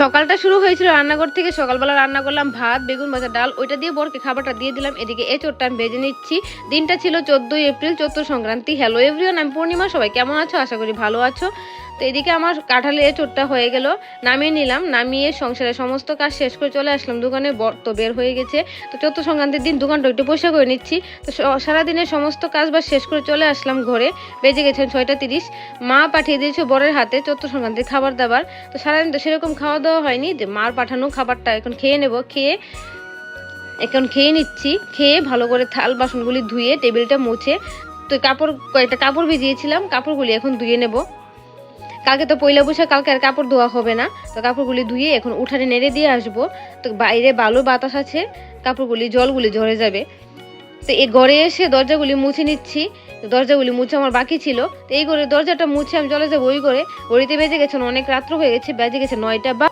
সকালটা শুরু হয়েছিল রান্নাঘর থেকে। সকালবেলা রান্না করলাম ভাত, বেগুন ভাজা, ডাল, ওইটা দিয়ে বরকে খাবারটা দিয়ে দিলাম। এদিকে এঁচোড়টা আমি ভেজে নিচ্ছি। দিনটা ছিল 14ই April, Chaitra Sankranti. Hello everyone, আমি পূর্ণিমা। সবাই কেমন আছো? আশা করি ভালো আছো। তো এদিকে আমার কাঁঠালের এঁচোড়টা হয়ে গেল, নামিয়ে নিলাম। নামিয়ে সংসারের সমস্ত কাজ শেষ করে চলে আসলাম দোকানে। বর তো বের হয়ে গেছে, তো চৈত্র সংক্রান্তির দিন দোকানটা একটু পরিষ্কার করে নিচ্ছি। তো সারাদিনের সমস্ত কাজ বাজ শেষ করে চলে আসলাম ঘরে। বেজে গেছেন 6টা 30। মা পাঠিয়ে দিয়েছে বরের হাতে চৈত্র সংক্রান্তির খাবার দাবার। তো সারাদিন তো সেরকম খাওয়া দাওয়া হয়নি, যে মার পাঠানো খাবারটা এখন খেয়ে নেব। এখন খেয়ে নিচ্ছি। খেয়ে ভালো করে থাল বাসনগুলি ধুয়ে টেবিলটা মুছে, তো কয়েকটা কাপড় ভিজিয়েছিলাম, কাপড়গুলি এখন ধুয়ে নেব। কালকে তো পয়লা বৈশাখ, কালকে আর কাপড় ধোয়া হবে না। তো কাপড়গুলি ধুয়ে এখন উঠানে নেড়ে দিয়ে আসবো। তো বাইরে বালু বাতাস আছে, জলগুলি ঝরে যাবে। তো এই ঘরে এসে দরজাগুলি মুছে নিচ্ছি। দরজাগুলি মুছে আমার বাকি ছিল। তো এই করে দরজাটা মুছে আমি চলে যাবো ওই করে। ঘড়িতে বেজে গেছে অনেক রাত্র হয়ে গেছে, বেজে গেছে 9টা বা